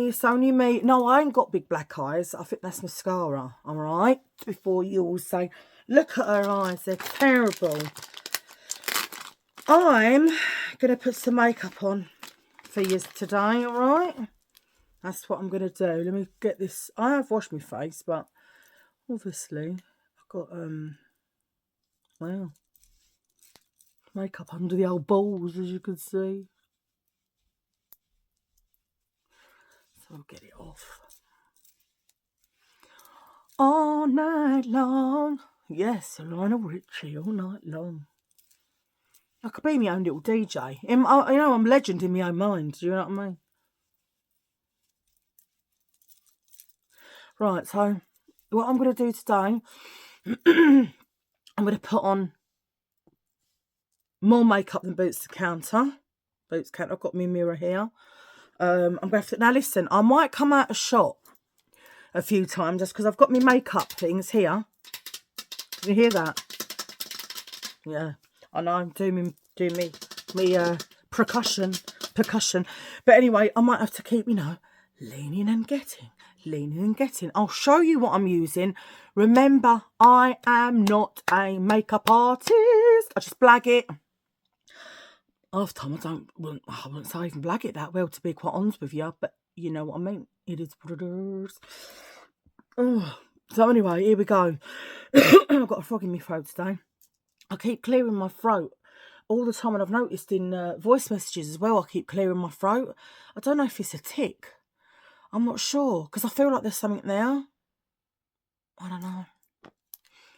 it's only me. No, I ain't got big black eyes. I think that's mascara, all right? Before you all say, look at her eyes, they're terrible. I'm going to put some makeup on for you today, all right? That's what I'm going to do. Let me get this. I have washed my face, but obviously I've got, well, makeup under the old balls, as you can see. So I'll get it off. All night long. Yes, Lionel Richie, all night long. I could be my own little DJ. You know, I'm a legend in my own mind. Do you know what I mean? Right, so what I'm going to do today, I'm going to put on more makeup than Boots the Counter. Boots Counter, I've got my mirror here. I'm going to have to, now listen, I might come out of shot a few times just because I've got my makeup things here. Can you hear that? Yeah, I know I'm doing me percussion. But anyway, I might have to keep, you know, leaning and getting. I'll show you what I'm using. Remember, I am not a makeup artist. I just blag it. Half the time I wouldn't say I even blag it that well, to be quite honest with you, but you know what I mean. It is what it is. Oh. So anyway, here we go. I've got a frog in my throat today. I keep clearing my throat all the time, and I've noticed in voice messages as well, I keep clearing my throat. I don't know if it's a tick. I'm not sure, because I feel like there's something there. I don't know.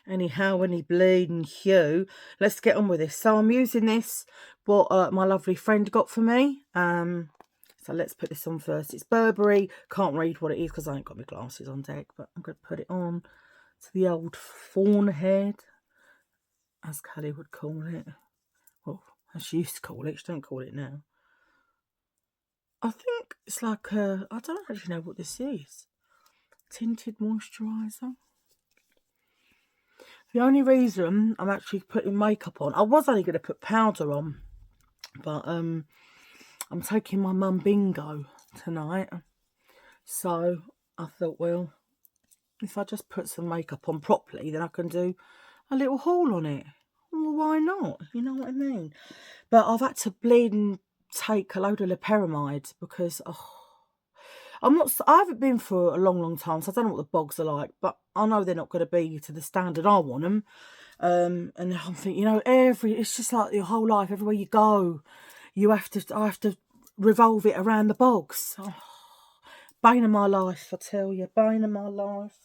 Anyhow, any bleeding hue. Let's get on with this. So I'm using this, what my lovely friend got for me. So let's put this on first. It's Burberry. Can't read what it is because I ain't got my glasses on deck, but I'm going to put it on to the old fawn head, as Kelly would call it. Well, as she used to call it. She don't call it now. I think it's like I don't actually know what this is. Tinted moisturiser. The only reason I'm actually putting makeup on, I was only going to put powder on, but I'm taking my mum bingo tonight, so I thought, well, if I just put some makeup on properly, then I can do a little haul on it. Well, why not? You know what I mean? But I've had to bleed and take a load of loperamide because I haven't been for a long time, so I don't know what the bogs are like, but I know they're not going to be to the standard I want them. And I'm thinking, you know, it's just like your whole life, everywhere you go, I have to revolve it around the bogs. Oh, bane of my life, I tell you, bane of my life.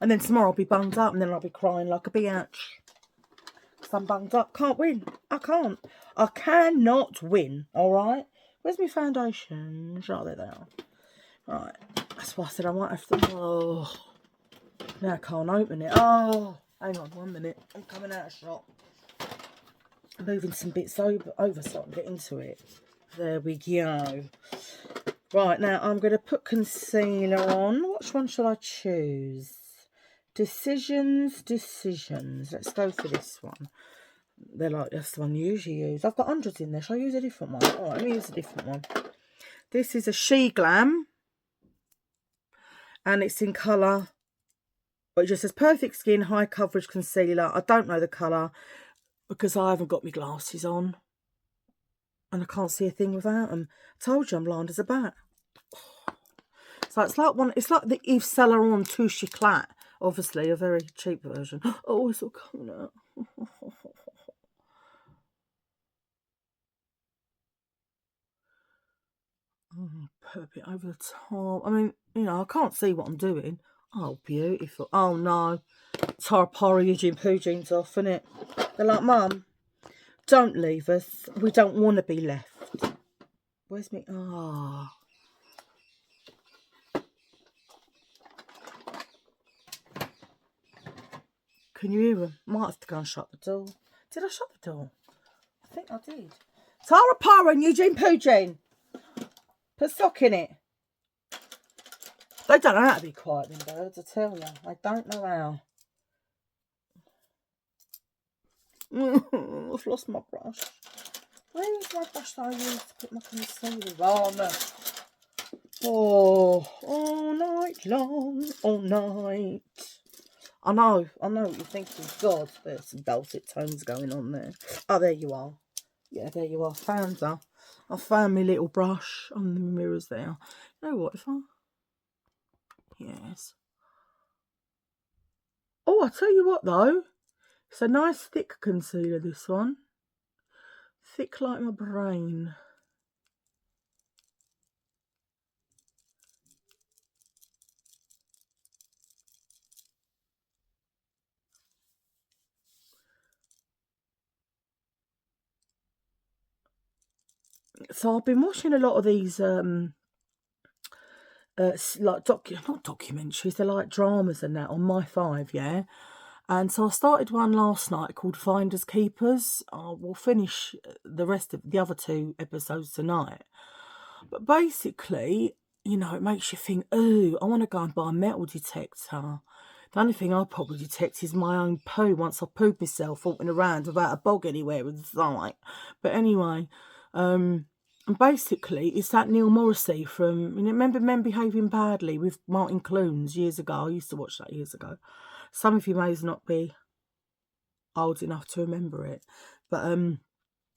And then tomorrow I'll be bunged up, and then I'll be crying like a biatch. Because I'm bunged up. Can't win. I can't. I cannot win, all right? Where's my foundation? Oh, there they are. Right, that's why I said I might have to. Oh, now I can't open it. Oh, hang on 1 minute. I'm coming out of shot. I'm moving some bits over so I can get into it. There we go. Right, now I'm going to put concealer on. Which one shall I choose? Decisions. Let's go for this one. They're like, that's the one you usually use. I've got hundreds in there. Shall I use a different one? All right, let me use a different one. This is a She Glam. And it's in colour, but it just says perfect skin, high coverage concealer. I don't know the colour because I haven't got my glasses on. And I can't see a thing without them. I told you I'm blind as a bat. So it's like the Yves Saint Laurent Touche Éclat. Obviously, a very cheap version. Oh, it's all coming out. Put a bit over the top. I mean, you know, I can't see what I'm doing. Oh, beautiful. Oh, no. Tarpara Eugene Poo jeans off, innit? They're like, Mum, don't leave us. We don't want to be left. Where's me? Ah. Oh. Can you hear them? Might have to go and shut the door. Did I shut the door? I think I did. Tarpara and Eugene Poo jean. Put stock in it. They don't know how to be quiet, them birds, I tell you. They don't know how. I've lost my brush. Where is my brush that I used to put my concealer on? Oh, all night long, all night. I know what you're thinking. God, there's some dulcet tones going on there. Oh, there you are. Yeah, there you are. Found her. I found my little brush on the mirrors there. You know what, if I... Yes. Oh, I tell you what, though. It's a nice thick concealer, this one. Thick like my brain. So I've been watching a lot of these, like not documentaries, they're like dramas and that on My 5, yeah? And so I started one last night called Finders Keepers. I will finish the rest of the other 2 episodes tonight. But basically, you know, it makes you think, ooh, I want to go and buy a metal detector. The only thing I'll probably detect is my own poo once I poop myself walking around without a bog anywhere in sight. But anyway, and basically, it's that Neil Morrissey from, you know, remember Men Behaving Badly with Martin Clunes years ago? I used to watch that years ago. Some of you may not be old enough to remember it. But,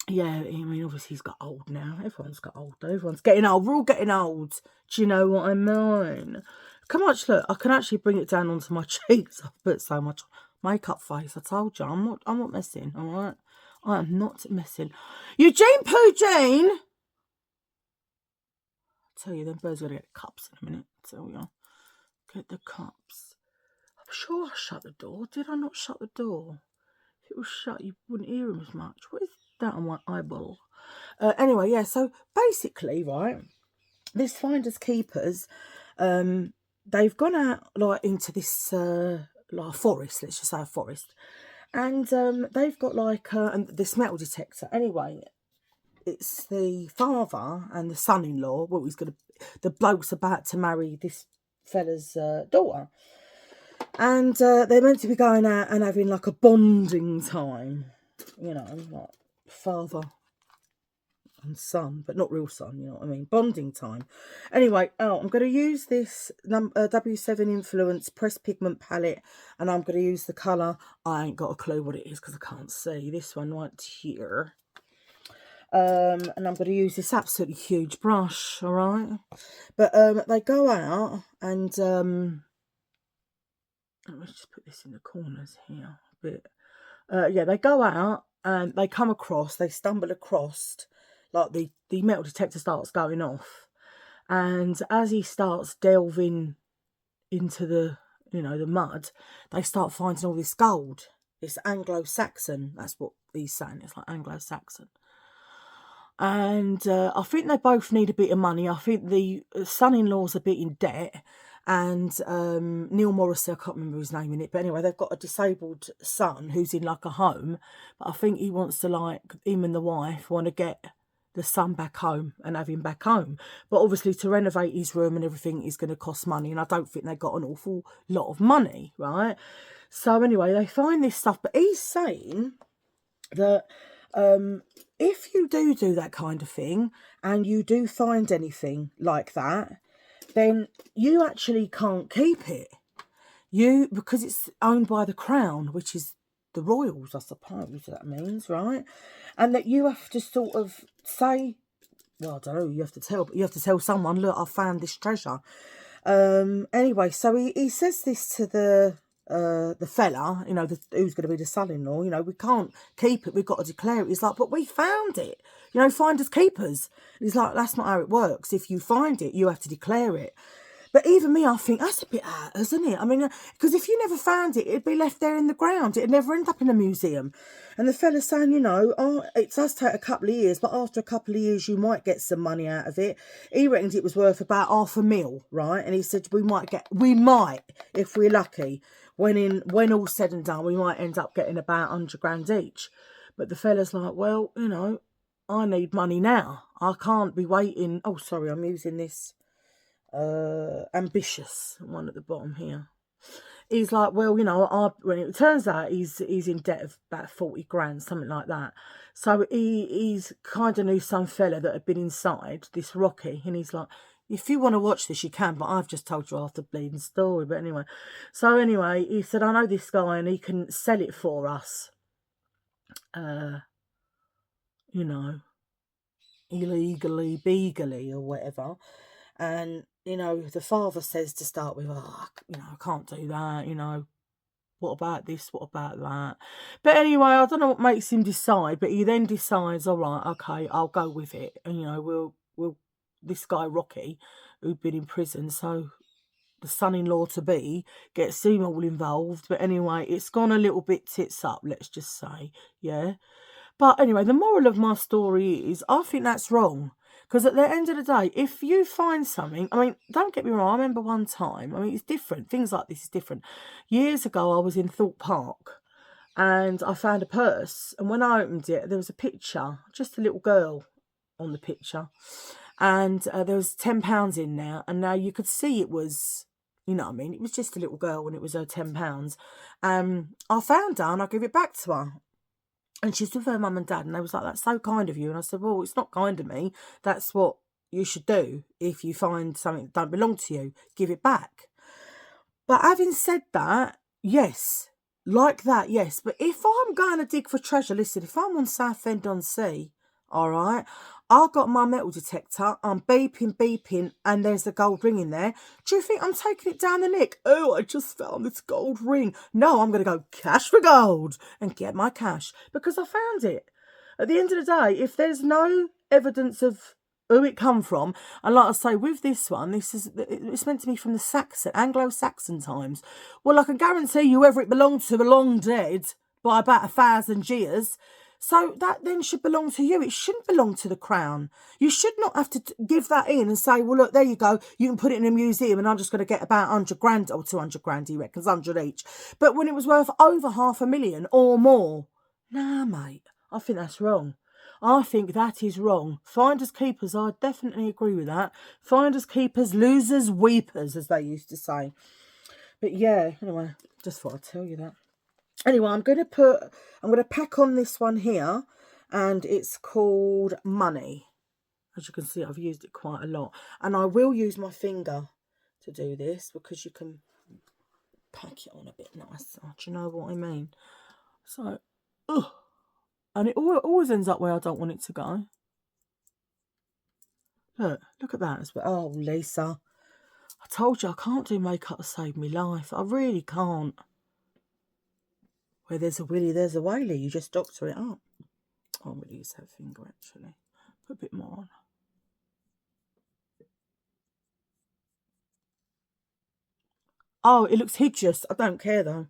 yeah, I mean, obviously he's got old now. Everyone's got old, though. Everyone's getting old. We're all getting old. Do you know what I mean? Come on, look, I can actually bring it down onto my cheeks. I've put so much makeup face. I told you, I'm not messing, all right? I am not messing. Eugene Poojane! I tell you, them birds are going to get cups in a minute. So we are. Get the cups. I'm sure I shut the door. Did I not shut the door? If it was shut, you wouldn't hear him as much. What is that on my eyeball? Anyway, yeah, so basically, right, this Finders Keepers, they've gone out, like, into this, like, forest, let's just say a forest, and they've got, like, this metal detector. Anyway, it's the father and the son-in-law, well, the bloke's about to marry this fella's daughter. And they're meant to be going out and having like a bonding time, you know, like father and son, but not real son, you know what I mean? Bonding time. Anyway, I'm going to use this W7 Influence Pressed Pigment Palette, and I'm going to use the colour. I ain't got a clue what it is because I can't see. This one right here. And I'm going to use this absolutely huge brush, all right? But they go out and... let me just put this in the corners here a bit. Yeah, they go out and they come across, they stumble across, like the metal detector starts going off. And as he starts delving into the, you know, the mud, they start finding all this gold. It's Anglo-Saxon, that's what he's saying, it's like Anglo-Saxon. And I think they both need a bit of money. I think the son-in-law's a bit in debt. And Neil Morrissey, I can't remember his name in it. But anyway, they've got a disabled son who's in like a home. But I think he wants to, like, him and the wife want to get the son back home and have him back home. But obviously to renovate his room and everything is going to cost money. And I don't think they got an awful lot of money, right? So anyway, they find this stuff. But he's saying that... if you do that kind of thing and you do find anything like that, then you actually can't keep it. Because it's owned by the Crown, which is the royals, I suppose that means, right? And that you have to sort of say, well, I don't know, you have to tell someone, look, I found this treasure. Anyway, so he says this to the fella, you know, who's going to be the son-in-law, you know, we can't keep it, we've got to declare it. He's like, but we found it, you know, finders keepers. He's like, that's not how it works. If you find it, you have to declare it. But even me, I think that's a bit out, isn't it? I mean, because if you never found it, it'd be left there in the ground. It'd never end up in a museum. And the fella's saying, you know, oh, it does take a couple of years, but after a couple of years, you might get some money out of it. He reckoned it was worth about $500,000, right? And he said, we might, if we're lucky, when all's said and done, we might end up getting about 100 grand each. But the fella's like, well, you know, I need money now. I can't be waiting. Oh, sorry, I'm using this ambitious one at the bottom here. He's like, well, you know, when it turns out he's in debt of about 40 grand, something like that. So he's kind of knew some fella that had been inside this Rocky, and he's like, if you want to watch this, you can, but I've just told you half the bleeding story. But anyway, so anyway, he said, I know this guy and he can sell it for us. You know, illegally, begally or whatever. And, you know, the father says to start with, oh, you know, I can't do that, you know. What about this? What about that? But anyway, I don't know what makes him decide, but he then decides, all right, okay, I'll go with it. And, you know, we'll this guy, Rocky, who'd been in prison, so the son-in-law to be gets him all involved. But anyway, it's gone a little bit tits up, let's just say, yeah. But anyway, the moral of my story is, I think that's wrong. Because at the end of the day, if you find something, I mean, don't get me wrong, I remember one time, I mean, it's different. Things like this is different. Years ago, I was in Thorpe Park and I found a purse. And when I opened it, there was a picture, just a little girl on the picture. And there was £10 in there. And now you could see it was, you know what I mean? It was just a little girl and it was her £10. I found her and I gave it back to her. And she's with her mum and dad, and they was like, that's so kind of you. And I said, well, it's not kind of me. That's what you should do. If you find something that don't belong to you, give it back. But having said that, yes, like that, yes. But if I'm going to dig for treasure, listen, if I'm on Southend-on-Sea, all right, I've got my metal detector, I'm beeping, and there's a gold ring in there. Do you think I'm taking it down the neck? Oh, I just found this gold ring. No, I'm going to go cash for gold and get my cash because I found it. At the end of the day, if there's no evidence of who it come from, and like I say, with this one, it's meant to be from the Anglo-Saxon times. Well, I can guarantee you whoever it belonged to are long dead by about 1,000 years. So that then should belong to you. It shouldn't belong to the crown. You should not have to give that in and say, well, look, there you go. You can put it in a museum and I'm just going to get about 100 grand or 200 grand, he reckons, 100 each. But when it was worth over 500,000 or more, nah, mate, I think that's wrong. I think that is wrong. Finders keepers, I definitely agree with that. Finders keepers, losers, weepers, as they used to say. But yeah, anyway, just thought I'd tell you that. Anyway, I'm going to pack on this one here, and it's called Money. As you can see, I've used it quite a lot. And I will use my finger to do this because you can pack it on a bit nicer. Do you know what I mean? So, and it always ends up where I don't want it to go. Look at that as well. Oh, Lisa, I told you I can't do makeup to save me life. I really can't. Where there's a willy, there's a whaley. You just doctor it up. I'll really use that finger, actually. Put a bit more on. Oh, it looks hideous. I don't care, though.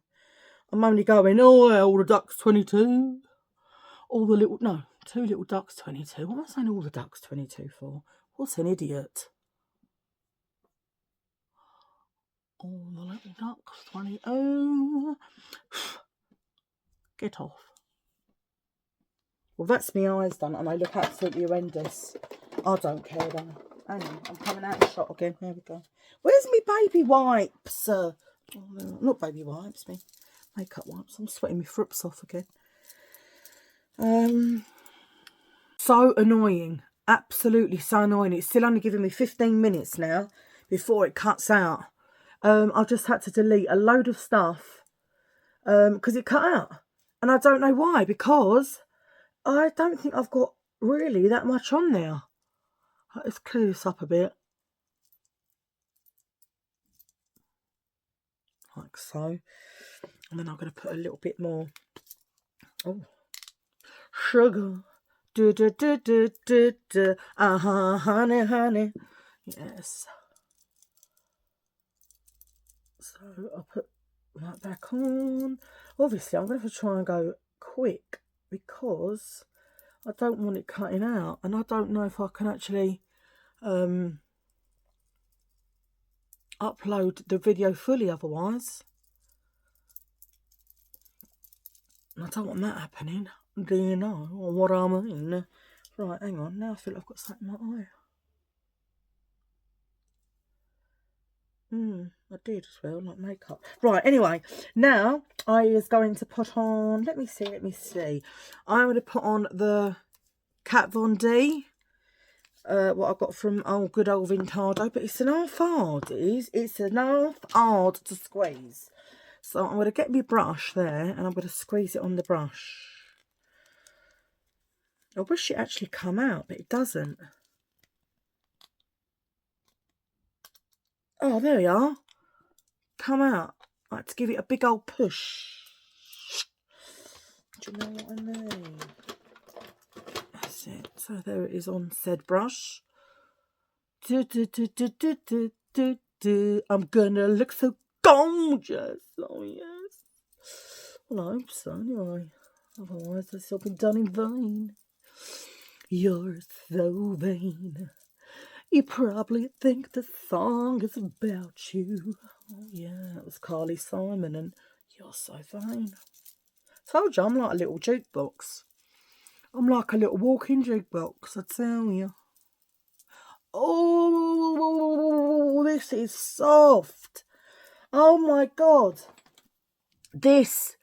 I'm only going, oh, all the ducks 22. All the little, no, 2 little ducks 22. What am I saying all the ducks 22 for? What's an idiot? All the little ducks 22. Get off. Well, that's my eyes done, and I look absolutely horrendous. I don't care, though. Hang on, I'm coming out of the shot again. There we go. Where's my baby wipes? Oh, not baby wipes, me makeup wipes. I'm sweating my frips off again. So annoying. Absolutely so annoying. It's still only giving me 15 minutes now before it cuts out. I've just had to delete a load of stuff because it cut out. And I don't know why, because I don't think I've got really that much on there. Let's clear this up a bit. Like so. And then I'm going to put a little bit more. Oh, sugar. Do, do, do, do, do, do. Honey, honey. Yes. So I'll put that back on. Obviously, I'm going to have to try and go quick because I don't want it cutting out. And I don't know if I can actually upload the video fully otherwise. I don't want that happening. Do you know what I mean? Right, hang on. Now I feel I've got something in my eye. I did as well, like makeup. Right, anyway, now I is going to put on, let me see. I'm going to put on the Kat Von D what I got from good old Vintado, but it's an half hard, it is. It's an half hard to squeeze. So I'm going to get my brush there and I'm going to squeeze it on the brush. I wish it actually come out, but it doesn't. Oh, there we are. Come out. I like to give it a big old push. Do you know what I mean? That's it. So there it is on said brush. I'm gonna look so gorgeous. Oh, yes. Well, I hope so, anyway. Otherwise, it's all been done in vain. You're so vain. You probably think the song is about you. Oh, yeah, it was Carly Simon and You're So Vain. Told you, I'm like a little jukebox. I'm like a little walking jukebox, I tell you. Oh, this is soft. Oh, my God. This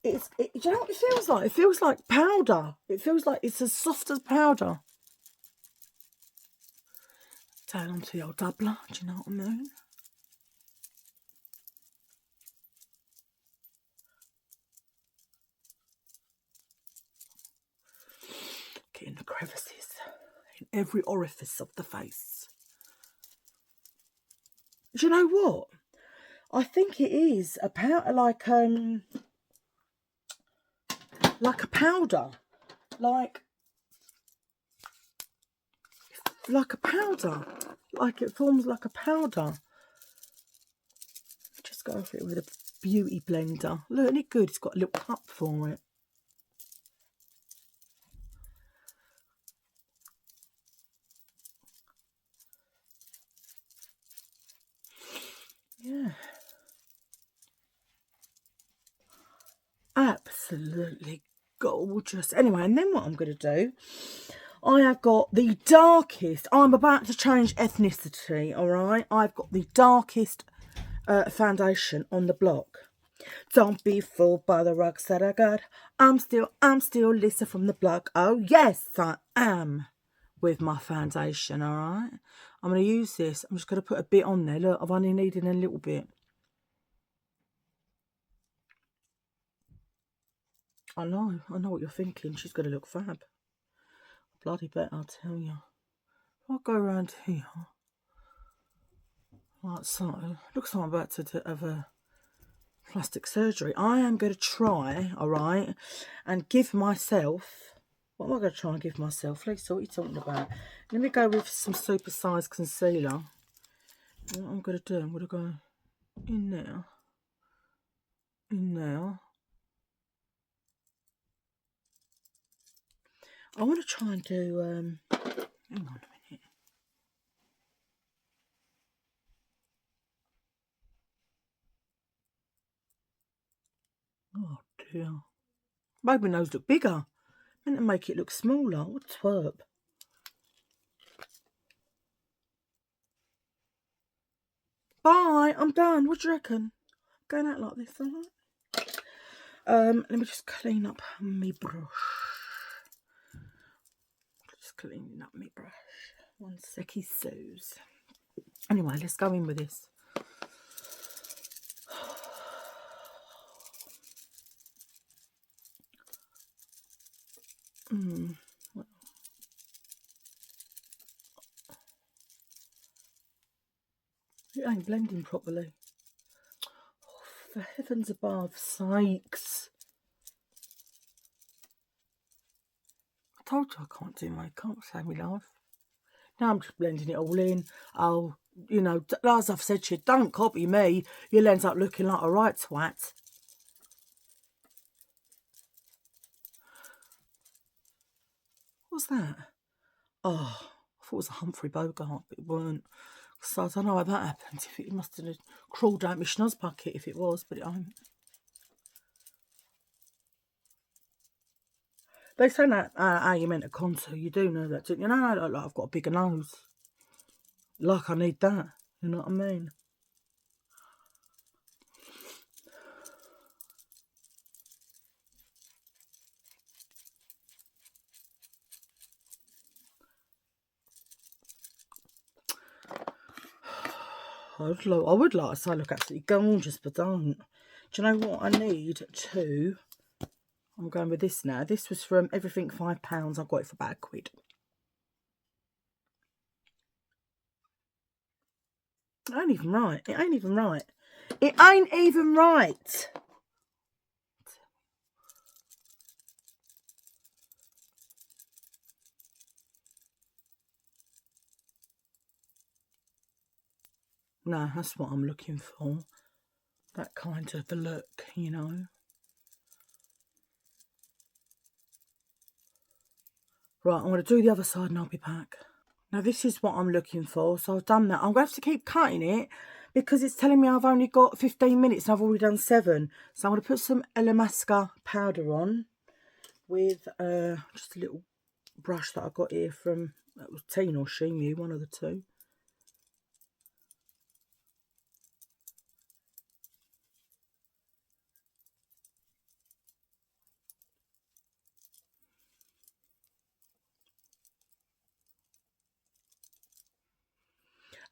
is, do you know what it feels like? It feels like powder. It feels like it's as soft as powder. Down onto the old doubler, do you know what I mean? Get in the crevices, in every orifice of the face. Do you know what? I think it is a powder, like a powder, like a powder, like it forms like a powder. Just go for it with a beauty blender. Look, isn't it good? It's got a little cup for it. Yeah. Absolutely gorgeous. Anyway, and then what I'm going to do, I have got the darkest, I'm about to change ethnicity, all right? I've got the darkest foundation on the block. Don't be fooled by the rocks that I got. I'm still Lisa from the block. Oh, yes, I am with my foundation, all right? I'm going to use this. I'm just going to put a bit on there. Look, I've only needed a little bit. I know what you're thinking. She's going to look fab. Bloody bet, I'll tell you. I'll go around here, like so. Looks like I'm about to have a plastic surgery. I am going to try, all right, and give myself... What am I going to try and give myself? Lisa, what are you talking about? Let me go with some super-sized concealer. What I'm going to do, I'm going to go in there. In there. I want to try and do... hang on a minute. Oh, dear. Made my nose look bigger. Meant to make it look smaller. What a twerp. Bye, I'm done. What do you reckon? Going out like this, alright? Let me just clean up my brush. Just cleaning up my brush. One seckie so's. Anyway, let's go in with this. It ain't blending properly. Oh, for heavens above sakes. I told you I can't do makeup, save me life. Now I'm just blending it all in. Oh, you know, as I've said to you, don't copy me. You'll end up looking like a right twat. What's that? Oh, I thought it was a Humphrey Bogart, but it weren't. So I don't know how that happened. If it must have crawled out my schnoz bucket if it was, but it ain't. They say that how you meant to contour. You do know that, don't you? No, like I've got a bigger nose. Like I need that. You know what I mean? I would like to say look absolutely gorgeous, but don't. Do you know what I need to... I'm going with this now. This was from everything £5. I got it for about £1. It ain't even right. It ain't even right. It ain't even right. No, that's what I'm looking for. That kind of a look, you know. Right, I'm going to do the other side and I'll be back. Now, this is what I'm looking for. So I've done that. I'm going to have to keep cutting it because it's telling me I've only got 15 minutes and I've already done 7. So I'm going to put some Elamaska powder on with just a little brush that I got here from, that was Teen or Shemu, one of the two.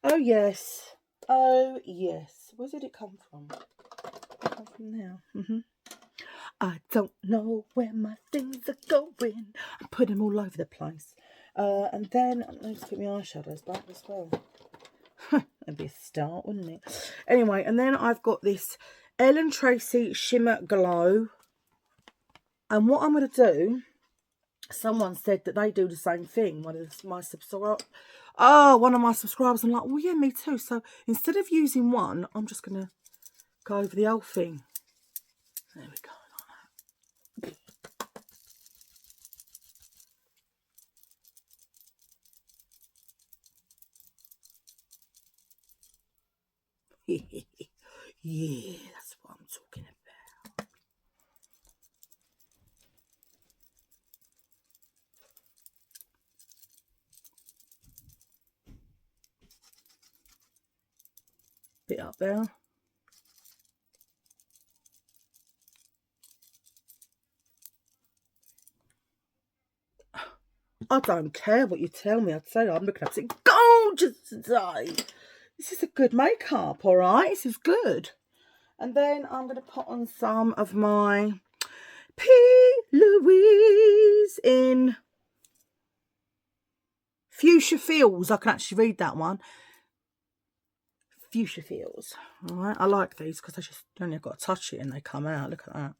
Oh, yes. Oh, yes. Where did it come from? It come from there. I don't know where my things are going. I put them all over the place. And then I'm going to put my eyeshadows back as well. That'd be a start, wouldn't it? Anyway, and then I've got this Ellen Tracy Shimmer Glow. And what I'm going to do, someone said that they do the same thing. One of my subscribers. I'm like, well, yeah, me too. So instead of using one, I'm just going to go over the whole thing. There we go. Yeah, that's what I'm talking about. Bit up there. I don't care what you tell me. I'd say I'm looking absolutely gorgeous today. This is a good makeup, all right? This is good. And then I'm going to put on some of my P. Louise in Fuchsia Fields. I can actually read that one. Fuchsia Fields. All right, I like these because I just only got to touch it and they come out. Look at that.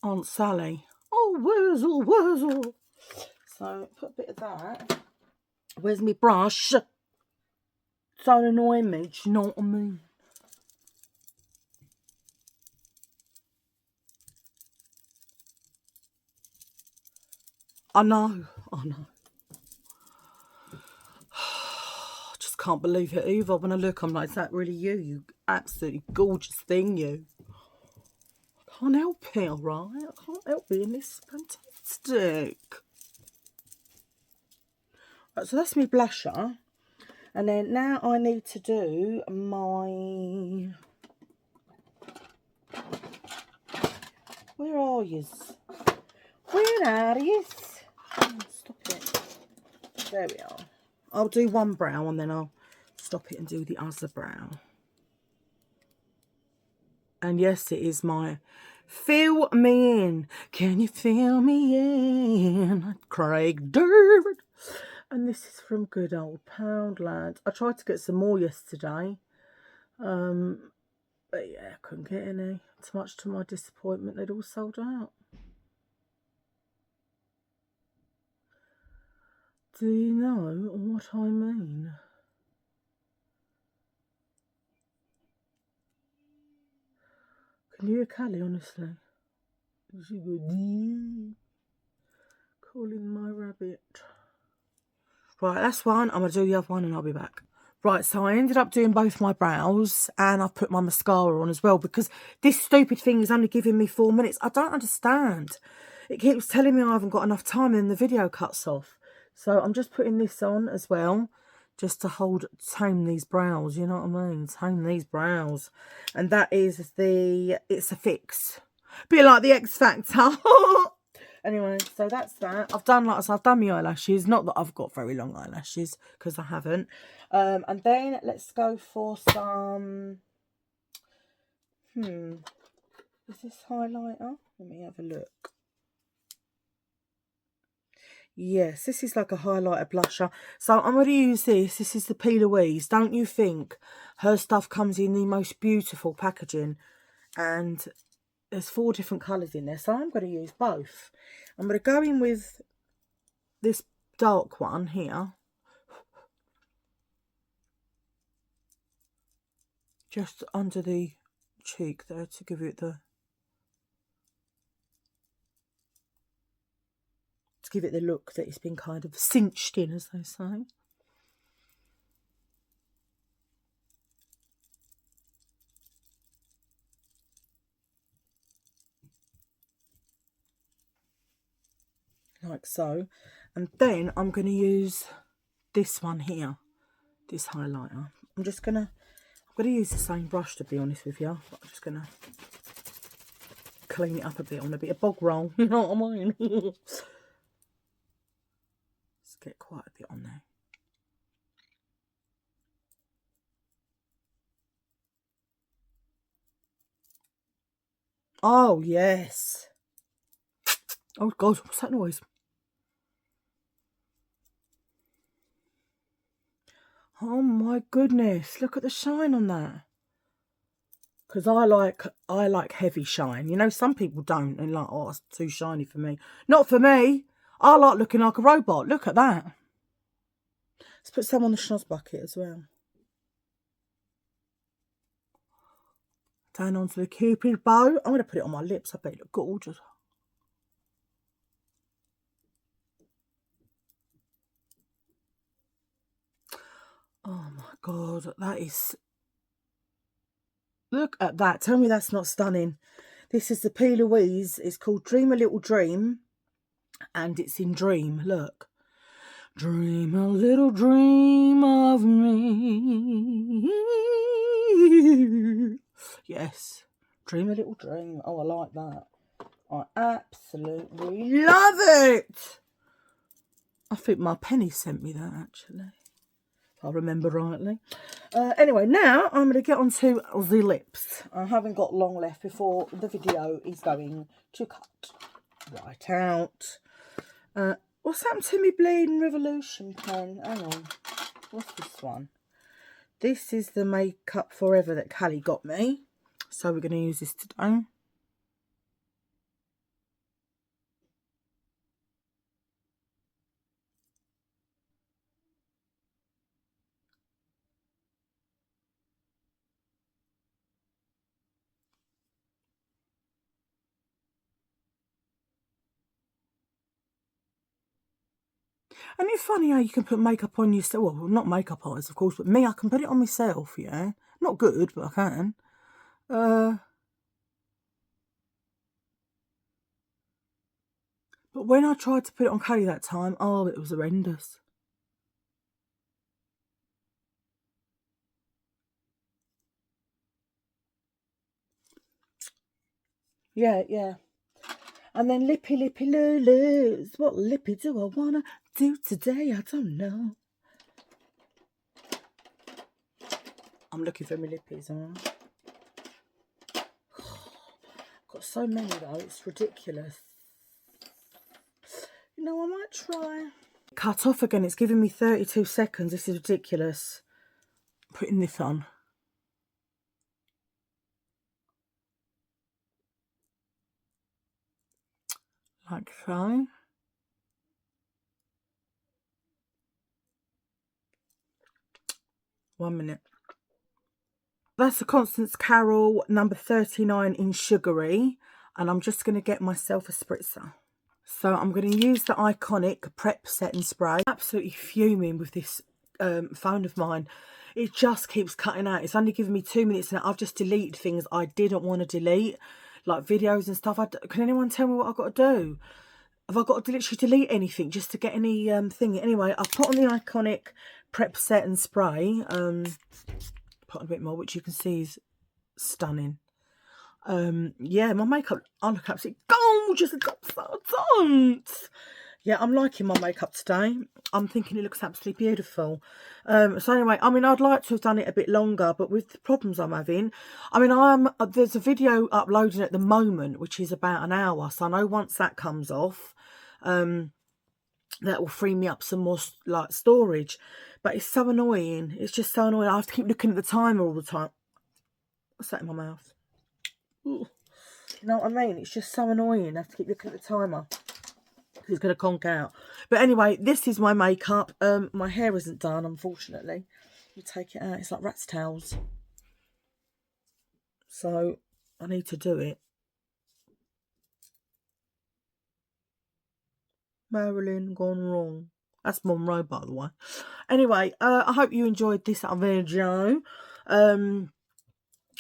Aunt Sally. Oh, Wurzel, Wurzel. So put a bit of that. Where's my brush? Don't annoy me. Do you know what I mean? I know. I just can't believe it either. When I look, I'm like, is that really you? You absolutely gorgeous thing, you. I can't help it, all right? I can't help being this fantastic. Right, so that's my blusher. And then now I need to do my... Where are yous? Where are yous? Stop it. There we are. I'll do one brow and then I'll stop it and do the other brow. And yes, it is my Fill Me In. Can you feel me in? Craig David. And this is from good old Poundland. I tried to get some more yesterday. But yeah, I couldn't get any. Too much to my disappointment, they'd all sold out. Do you know what I mean? Can you hear Callie, honestly? She go, calling my rabbit. Right, that's one. I'm going to do the other one and I'll be back. Right, so I ended up doing both my brows and I've put my mascara on as well because this stupid thing is only giving me 4 minutes. I don't understand. It keeps telling me I haven't got enough time and then the video cuts off. So I'm just putting this on as well just to tame these brows, you know what I mean? Tame these brows. And that is it's a fix. Bit like the X Factor. Anyway, so that's that. I've done, like I said, I've done my eyelashes. Not that I've got very long eyelashes, because I haven't. And then let's go for some... Is this highlighter? Let me have a look. Yes, this is like a highlighter blusher. So I'm going to use this. This is the P. Louise. Don't you think her stuff comes in the most beautiful packaging? And there's 4 different colours in there. So I'm going to use both. I'm going to go in with this dark one here. Just under the cheek there to give it the... to give it the look that it's been kind of cinched in, as they say. Like so. And then I'm going to use this one here, this highlighter. I'm going to use the same brush, to be honest with you. But I'm just going to clean it up a bit on a bit of bog roll, you know what I mean? Let's get quite a bit on there. Oh, yes. Oh, God, what's that noise? Oh, my goodness. Look at the shine on that. Because I like heavy shine. You know, some people don't. They're like, oh, it's too shiny for me. Not for me. I like looking like a robot. Look at that. Let's put some on the schnoz bucket as well. Down onto the Cupid bow. I'm going to put it on my lips. I bet it look gorgeous. Oh my God, that is... Look at that. Tell me that's not stunning. This is the P. Louise. It's called Dream a Little Dream. And it's in Dream. Look. Dream a little dream of me. Yes. Dream a little dream. Oh, I like that. I absolutely love it. I think my Penny sent me that, actually. If I remember rightly. Anyway, now I'm going to get on to the lips. I haven't got long left before the video is going to cut right out. What's happened to me Bleeding Revolution pen? Hang on. What's this one? This is the Makeup Forever that Callie got me. So we're going to use this today. And it's funny how you can put makeup on yourself. Well, not makeup artists, of course, but me, I can put it on myself, yeah. Not good, but I can. But when I tried to put it on Callie that time, oh, it was horrendous. Yeah, yeah. And then lippy, lippy, lulus. What lippy do I want to do today? I don't know. I'm looking for my lippies, aren't I? Got so many, though. It's ridiculous. You know, I might try. Cut off again. It's giving me 32 seconds. This is ridiculous. Putting this on. Like so. One minute. That's the Constance Carroll number 39 in Sugary. And I'm just going to get myself a spritzer. So I'm going to use the Iconic Prep Set and Spray. Absolutely fuming with this phone of mine. It just keeps cutting out. It's only giving me 2 minutes and I've just deleted things I didn't want to delete. Like videos and stuff. Can anyone tell me what I've got to do? Have I got to literally delete anything just to get any thing? Anyway, I've put on the Iconic Prep Set and Spray. Put on a bit more, which you can see is stunning. Yeah, my makeup, I look absolutely gorgeous. Don't. Yeah, I'm liking my makeup today. I'm thinking it looks absolutely beautiful. So anyway, I mean, I'd like to have done it a bit longer, but with the problems I'm having, I mean, there's a video uploading at the moment, which is about an hour. So I know once that comes off, that will free me up some more like storage. But it's so annoying. It's just so annoying. I have to keep looking at the timer all the time. What's that in my mouth? Ooh. You know what I mean? It's just so annoying. I have to keep looking at the timer. It's going to conk out. But anyway, this is my makeup. My hair isn't done, unfortunately. You take it out. It's like rat's tails. So I need to do it. Marilyn gone wrong. That's Monroe, by the way. Anyway, I hope you enjoyed this video.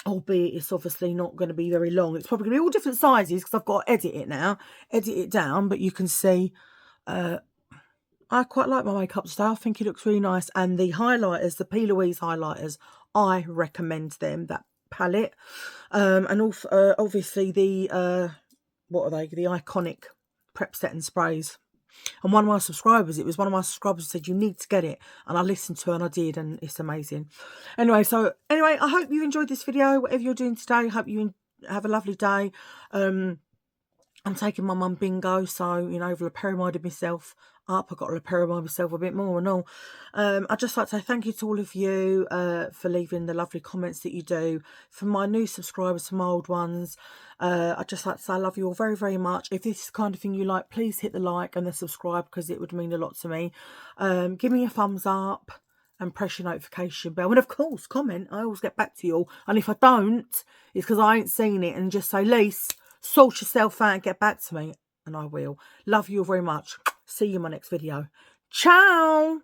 Albeit it's obviously not going to be very long. It's probably going to be all different sizes because I've got to edit it now. Edit it down, but you can see I quite like my makeup today. I think it looks really nice. And the highlighters, the P. Louise highlighters, I recommend them, that palette. And also, obviously the, what are they? The Iconic Prep Setting Sprays. And one of my subscribers, it was one of my subscribers who said, you need to get it. And I listened to her and I did, and it's amazing. Anyway, I hope you enjoyed this video. Whatever you're doing today, I hope you have a lovely day. I'm taking my mum bingo, so, you know, I've leperimided myself up. I've got to leperimide myself a bit more and all. I'd just like to say thank you to all of you for leaving the lovely comments that you do. For my new subscribers, for my old ones, I'd just like to say I love you all very, very much. If this is the kind of thing you like, please hit the like and the subscribe because it would mean a lot to me. Give me a thumbs up and press your notification bell. And of course, comment. I always get back to you all. And if I don't, it's because I ain't seen it. And just say, Lise, sort yourself out and get back to me, and I will. Love you all very much. See you in my next video. Ciao.